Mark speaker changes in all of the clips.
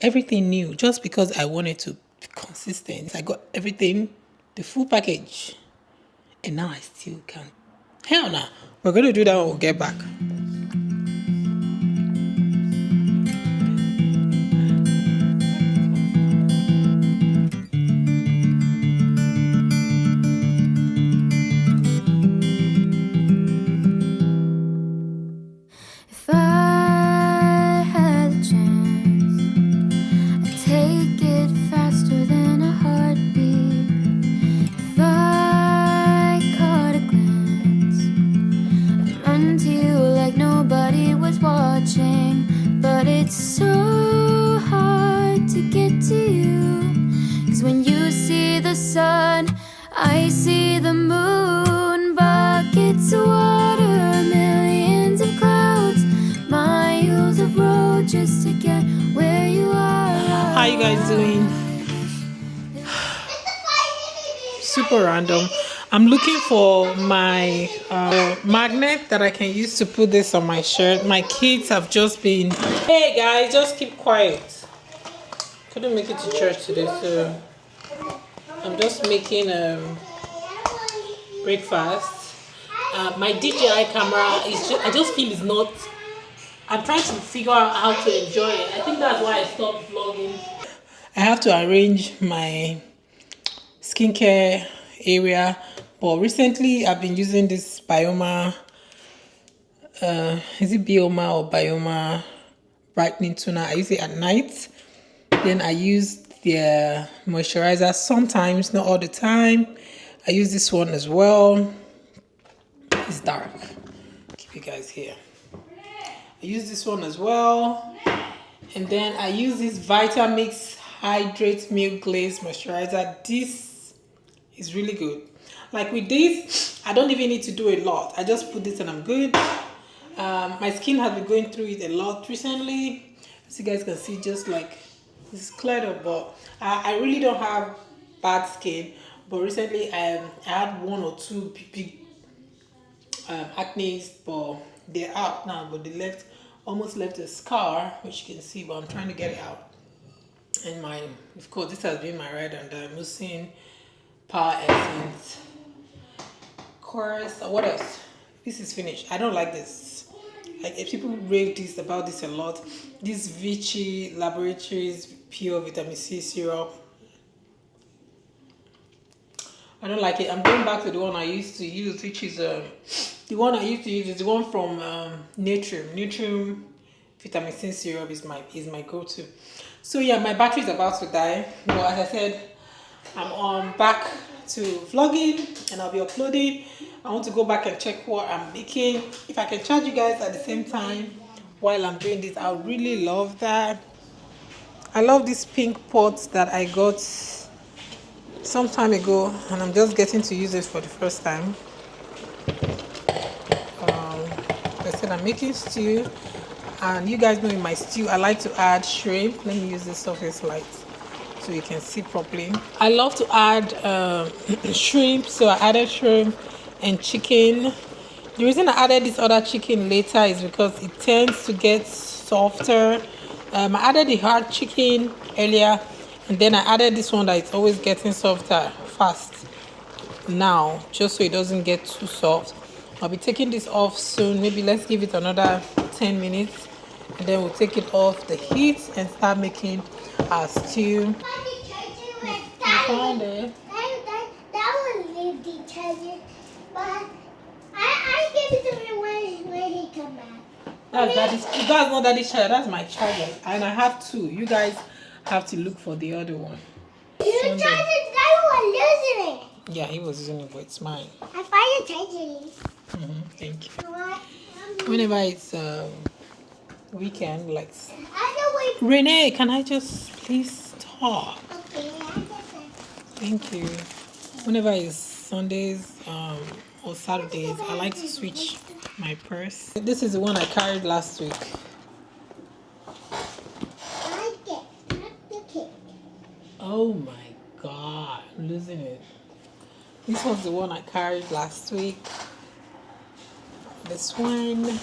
Speaker 1: everything new just because I wanted to be consistent. I got everything, the full package, and now I still can't. Hell no. We're going to do that when we get back.
Speaker 2: If I had a chance, I'd take it faster than a heartbeat. If I caught a glance, I'd run to you like nobody was watching. But it's so hard to get to you, 'cause when you see the sun, I see the moon. Buckets of water, millions of clouds, miles of road just to get where you are.
Speaker 1: How you guys doing? Super random. I'm looking for my magnet that I can use to put this on my shirt. My kids have just been, hey guys, just keep quiet. Couldn't make it to church today, so I'm just making breakfast. My DJI camera is just, I just feel it's not, I'm trying to figure out how to enjoy it. I think that's why I stopped vlogging. I have to arrange my skincare area, but recently I've been using this Bioma, is it Bioma or Bioma brightening toner. I use it at night. Then I use the moisturizer sometimes, not all the time. I use this one as well. It's dark. Keep you guys here. I use this one as well. And then I use this Vitamix Hydrate Milk Glaze Moisturizer. This is really good. Like with this, I don't even need to do a lot. I just put this and I'm good. My skin has been going through it a lot recently. As you guys can see, just like this is cleared up, but I really don't have bad skin. But recently I had one or two big acne, but they're out now, but they almost left a scar, which you can see, but I'm trying to get it out. And of course, this has been my Red and Mucin Power Essence course. What else? This is finished. I don't like this. Like, if people rave about this a lot. This Vichy Laboratories Pure Vitamin C Syrup, I don't like it. I'm going back to the one I used to use, which is the one I used to use is the one from Natrium. Natrium Vitamin C Syrup is my go-to. So yeah, my battery is about to die. But as I said, I'm back to vlogging and I'll be uploading. I want to go back and check what I'm making. If I can charge you guys at the same time while I'm doing this, I would really love that. I love this pink pot that I got some time ago, and I'm just getting to use it for the first time. I said I'm making stew, and you guys know in my stew I like to add shrimp. Let me use this surface light so you can see properly. I love to add shrimp, so I added shrimp and chicken. The reason I added this other chicken later is because it tends to get softer. I added the hard chicken earlier, and then I added this one that is always getting softer fast now, just so it doesn't get too soft. I'll be taking this off soon. Maybe let's give it another 10 minutes, and then we'll take it off the heat and start making our stew. You found it?
Speaker 2: That one leave the charger, but I give it to him when he come back.
Speaker 1: That's not daddy's charger. That's my charger, and I have two. You guys have to look for the other one.
Speaker 2: You charged it. That one using it.
Speaker 1: Yeah, he was using it, but it's mine.
Speaker 2: I find your charger.
Speaker 1: Thank you. Whenever it's weekend, like Renee, can I just please talk?
Speaker 2: Okay, I get that.
Speaker 1: Thank you. Whenever it's Sundays or Saturdays, I like to switch my purse. This is the one I carried last week.
Speaker 2: I get the cake.
Speaker 1: Oh my god, I'm losing it. This was the one I carried last week. This one.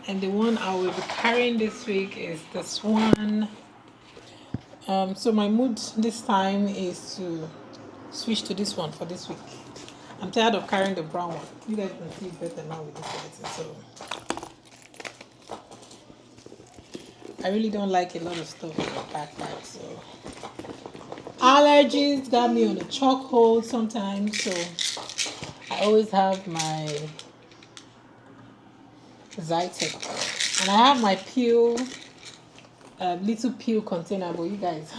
Speaker 1: And the one I will be carrying this week is this one. So my mood this time is to switch to this one for this week. I'm tired of carrying the brown one. You guys can see it better now with this lighting. So I really don't like a lot of stuff in my backpack. So allergies got me on a chokehold sometimes. So I always have my Zytec, and I have my peel, little peel container. But you guys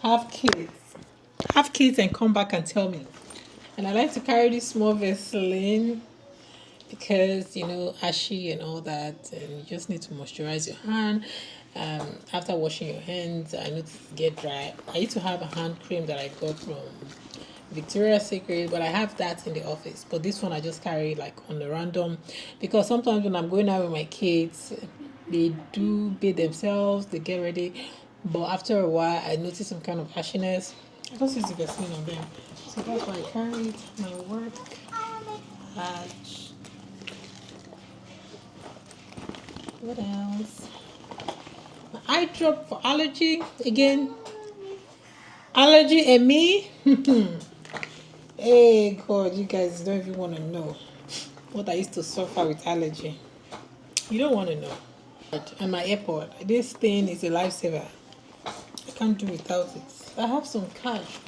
Speaker 1: have kids and come back and tell me. And I like to carry this small Vaseline because you know ashy and all that, and you just need to moisturize your hand. After washing your hands, I noticed it get dry. I used to have a hand cream that I got from Victoria's Secret, but I have that in the office. But this one I just carry like on the random, because sometimes when I'm going out with my kids, they do bathe themselves, they get ready, but after a while I notice some kind of ashiness. I just use the Vaseline on them, so that's why I carry it. My work badge. What else? My eye drop for allergy again. Allergy and me. Hey God, you guys don't even want to know what I used to suffer with allergy. You don't want to know. And my airport, this thing is a lifesaver. I can't do without it. I have some cash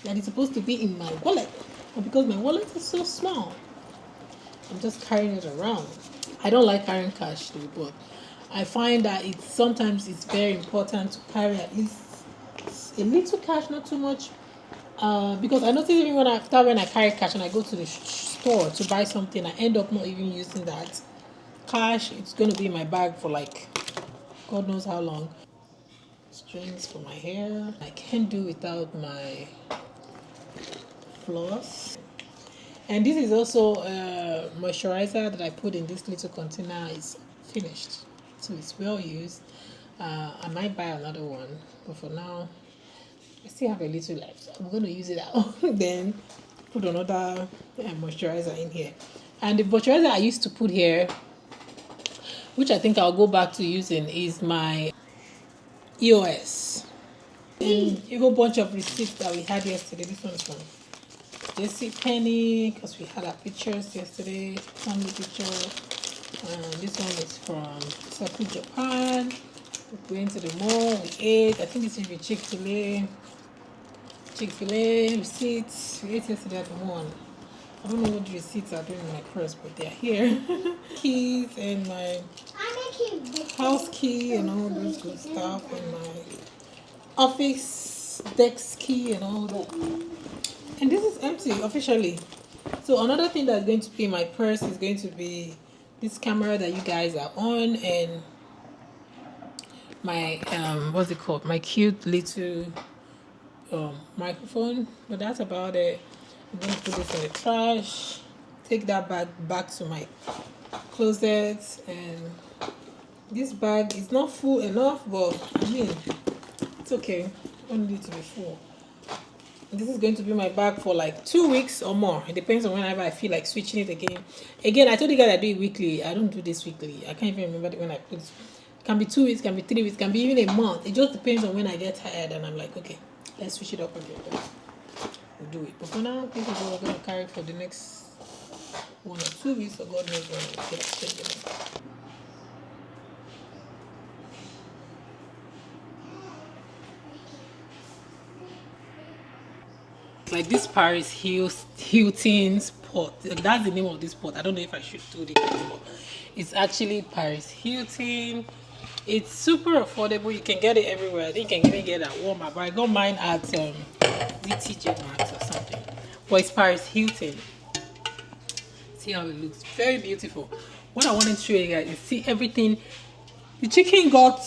Speaker 1: that is supposed to be in my wallet, but because my wallet is so small, I'm just carrying it around. I don't like carrying cash though, but I find that sometimes it's very important to carry at least a little cash, not too much. Because I notice even when I carry cash and I go to the store to buy something, I end up not even using that cash. It's going to be in my bag for like God knows how long. Strings for my hair. I can't do without my floss. And this is also a moisturizer that I put in this little container. It's finished, so it's well used. I might buy another one, but for now I still have a little left, so I'm going to use it out. Then put another moisturizer in here. And the moisturizer I used to put here, which I think I'll go back to using, is my EOS. And a whole bunch of receipts that we had yesterday. This one's from JC Penny, because we had our pictures yesterday, family picture. This one is from Saku, Japan. We went to the mall, we ate. I think this is the Chick-fil-A receipts. We ate yesterday at the mall. I don't know what the receipts are doing in my purse, but they're here. Keys and my house key and all those good stuff, and my office desk key and all that. And this is empty officially. So another thing that's going to be in my purse is going to be this camera that you guys are on, and my what's it called, my cute little microphone. But that's about it. I'm going to put this in the trash, take that bag back to my closet. And this bag is not full enough, but I mean it's okay. I don't need it to be full. This is going to be my bag for like 2 weeks or more. It depends on whenever I feel like switching it again. I told you guys I do it weekly. I don't do this weekly. I can't even remember when I put it. Can be 2 weeks, can be 3 weeks, can be even a month. It just depends on when I get tired and I'm like, okay, let's switch it up again. We'll do it. But for now, this is what we're going to carry for the next 1 or 2 weeks, so God knows when I'll get changing it. Like this Paris Hilton spot. That's the name of this spot. I don't know if I should do the name, but it's actually Paris Hilton. It's super affordable. You can get it everywhere. I think you can even get it at Walmart, but I got mine at DTJ Maxx or something. But it's Paris Hilton. See how it looks. Very beautiful. What I wanted to show you guys is see everything. The chicken got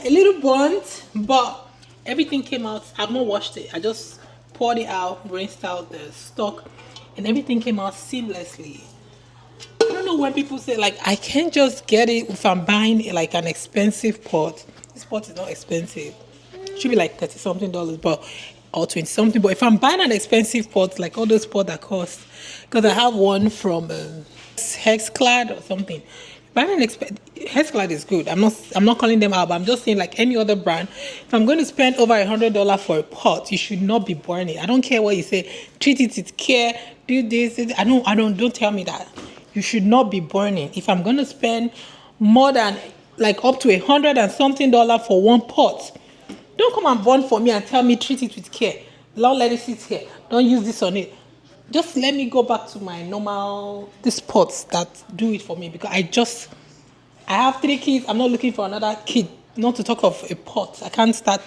Speaker 1: a little burnt, but everything came out. I've not washed it. I just poured it out, rinsed out the stock, and everything came out seamlessly. I don't know when people say like I can't just get it if I'm buying like an expensive pot. This pot is not expensive. It should be like $30 something, but or 20 something. But if I'm buying an expensive pot, like all those pots that cost, because I have one from Hexclad or something. Brand and Hesclad is good. I'm not calling them out, but I'm just saying like any other brand. If I'm going to spend over $100 for a pot, you should not be burning. I don't care what you say. Treat it with care. Do this. Don't tell me that. You should not be burning. If I'm going to spend more than like up to $100 and something for one pot, don't come and burn for me and tell me treat it with care. Don't let it sit here. Don't use this on it. Just let me go back to my normal these pots that do it for me, because I have 3 kids. I'm not looking for another kid. Not to talk of a pot. I can't start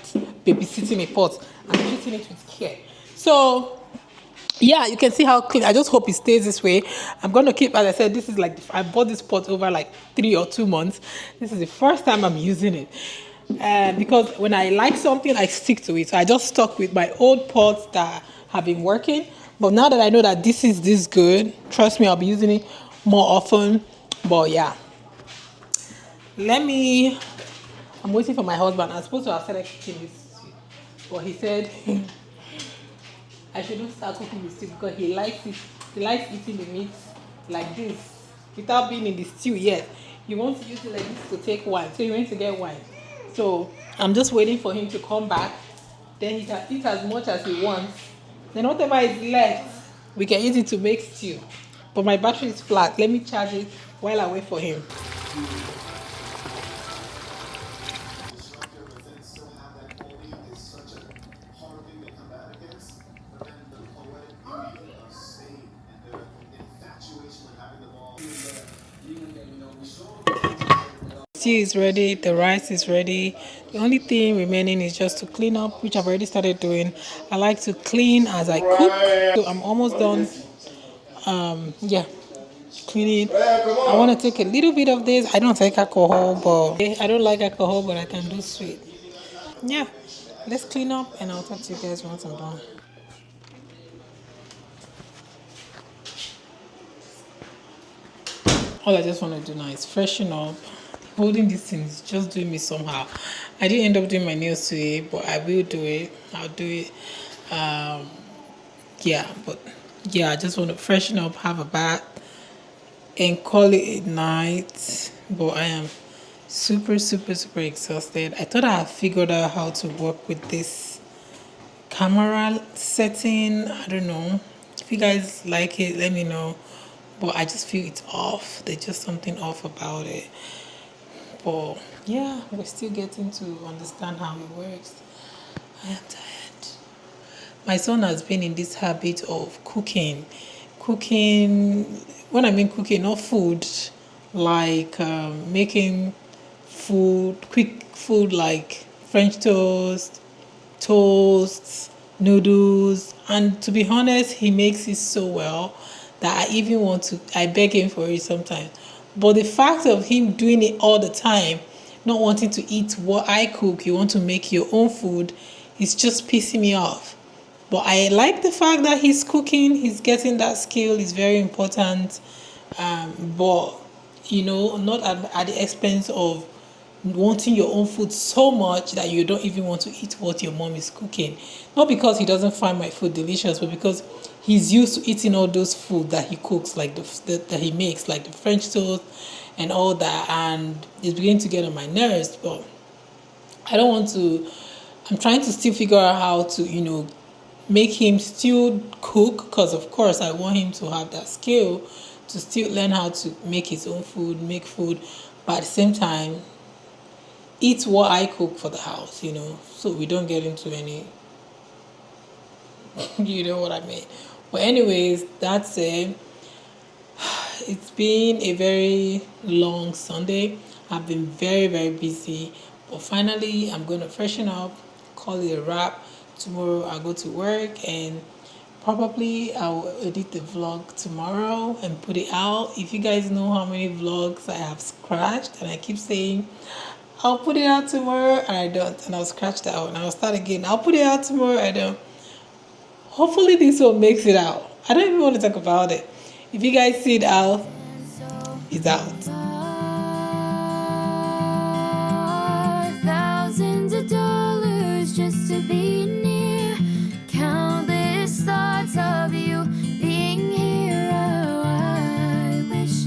Speaker 1: babysitting a pot. I'm treating it with care. So yeah, you can see how clean. I just hope it stays this way. I'm going to keep, as I said, this is like, I bought this pot over like 3 or 2 months. This is the first time I'm using it. Because when I like something, I stick to it. So I just stuck with my old pots that have been working. But now that I know that this is this good, trust me, I'll be using it more often. But yeah, I'm waiting for my husband. I'm supposed to have started cooking this, but he said I shouldn't start cooking the stew because he likes it. He likes eating the meat like this without being in the stew yet. He wants to use it like this to take wine. So he went to get wine. So I'm just waiting for him to come back. Then he can eat as much as he wants. Then whatever is left, we can use it to make stew. But my battery is flat. Let me charge it while I wait for him. Stew is ready, the rice is ready. The only thing remaining is just to clean up, which I've already started doing. I like to clean as I cook, so I'm almost done. Yeah, cleaning. I want to take a little bit of this. I don't take alcohol, but I don't like alcohol, but I can do sweet. Yeah, let's clean up and I'll talk to you guys once I'm done. All I just want to do now is freshen up. Holding these things just doing me somehow. I didn't end up doing my nails today, but I will do it. I'll do it. Um, yeah, but yeah, I just want to freshen up, have a bath, and call it a night. But I am super, super, super exhausted. I thought I had figured out how to work with this camera setting. I don't know. If you guys like it, let me know. But I just feel it's off. There's just something off about it. But yeah, we're still getting to understand how it works. I am tired. My son has been in this habit of cooking. Cooking, when I mean cooking, not food, like making food, quick food like French toasts, noodles, and to be honest, he makes it so well that I beg him for it sometimes. But the fact of him doing it all the time, not wanting to eat what I cook, you want to make your own food, it's just pissing me off. But I like the fact that he's cooking, he's getting that skill, is very important. But not at the expense of wanting your own food so much that you don't even want to eat what your mom is cooking. Not because he doesn't find my food delicious, but because he's used to eating all those food that he cooks, like that he makes, like the French toast and all that, and it's beginning to get on my nerves. But I don't want to. I'm trying to still figure out how to, make him still cook, because of course I want him to have that skill to still learn how to make his own food, make food, but at the same time eat what I cook for the house, so we don't get into any, you know what I mean. But anyways, that's it. It's been a very long Sunday. I've been very, very busy, but finally I'm going to freshen up, call it a wrap. Tomorrow I'll go to work, and probably I'll edit the vlog tomorrow and put it out. If you guys know how many vlogs I have scratched, and I keep saying I'll put it out tomorrow and I don't, and I'll scratch that out and I'll start again. I'll put it out tomorrow, I don't. Hopefully this one makes it out. I don't even want to talk about it. If you guys see it out, it's out.
Speaker 2: Thousands of dollars just to be near. Countless thoughts of you being here. Oh, I wish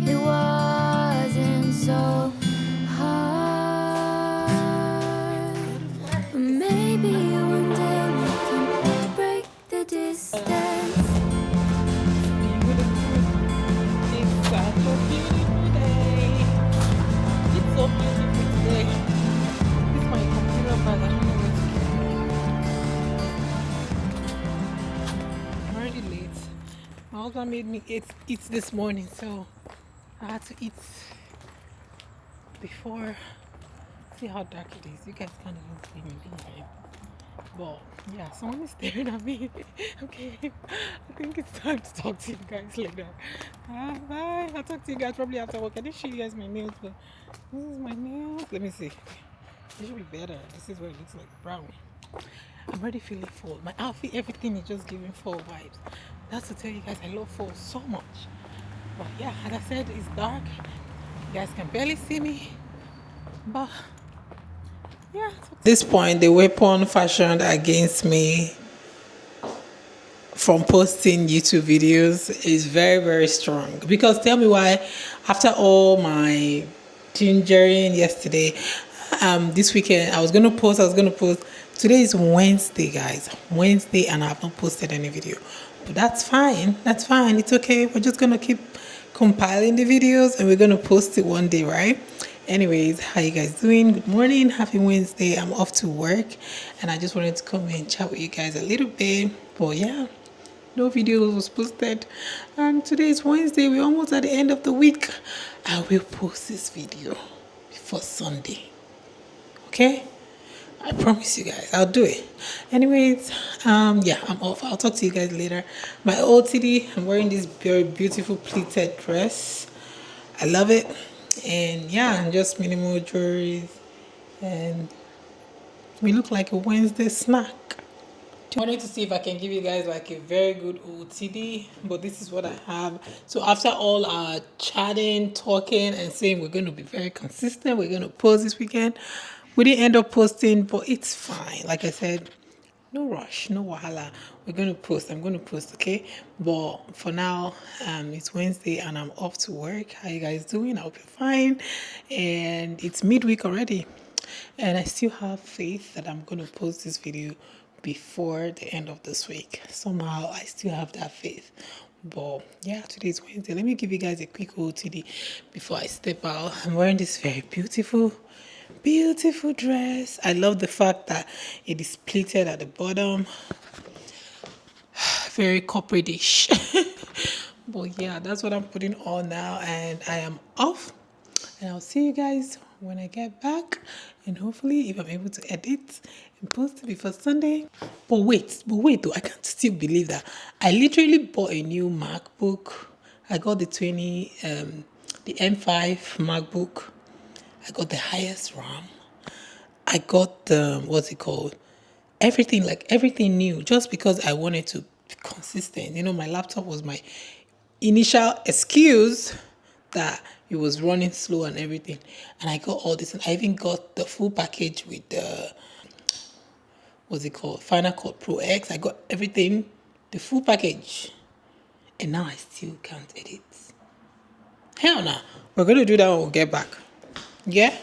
Speaker 2: it wasn't
Speaker 1: husband made me eat this morning, so I had to eat before. See how dark it is. You guys can't even see me behind. But yeah, someone is staring at me. Okay, I think it's time to talk to you guys later. Bye. I'll talk to you guys probably after work. I didn't show you guys my nails, but this is my nails. Let me see. This should be better. This is what it looks like, brown. I'm already feeling fall. My outfit, everything is just giving fall vibes. That's to tell you guys I love fall so much. But yeah, as I said, it's dark. You guys can barely see me. But yeah. At this point, the weapon fashioned against me from posting YouTube videos is very, very strong. Because tell me why, after all my gingering yesterday, this weekend, I was going to post. Today is Wednesday, guys. Wednesday, and I have not posted any video. But that's fine. That's fine. It's okay. We're just going to keep compiling the videos and we're going to post it one day, right? Anyways, how you guys doing? Good morning. Happy Wednesday. I'm off to work and I just wanted to come and chat with you guys a little bit. But yeah, no video was posted, and today is Wednesday. We're almost at the end of the week. I will post this video before Sunday, okay? I promise you guys I'll do it. Anyways, yeah, I'm off. I'll talk to you guys later. My OTD, I'm wearing this very beautiful pleated dress. I love it. And yeah, and just minimal jewelry, and we look like a Wednesday snack. I wanted to see if I can give you guys like a very good OTD, but this is what I have. So after all our chatting, talking, and saying we're going to be very consistent, we're going to post this weekend, we didn't end up posting, but it's fine. Like I said, no rush, no wahala. We're going to post. I'm going to post, okay? But for now, it's Wednesday and I'm off to work. How you guys doing? I hope you're fine. And it's midweek already. And I still have faith that I'm going to post this video before the end of this week. Somehow I still have that faith. But yeah, today's Wednesday. Let me give you guys a quick OTD before I step out. I'm wearing this very beautiful dress. I love the fact that it is pleated at the bottom. Very corporate-ish. But yeah, that's what I'm putting on now, and I am off. And I'll see you guys when I get back, and hopefully if I'm able to edit and post it before Sunday. But wait though, I can't still believe that I literally bought a new MacBook. I got the the M5 MacBook. I got the highest RAM. I got the, what's it called? Everything new, just because I wanted to be consistent. You know, my laptop was my initial excuse that it was running slow and everything. And I got all this, and I even got the full package with the, what's it called? Final Cut Pro X. I got everything, the full package. And now I still can't edit. Hell nah. We're going to do that when we get back. Yeah?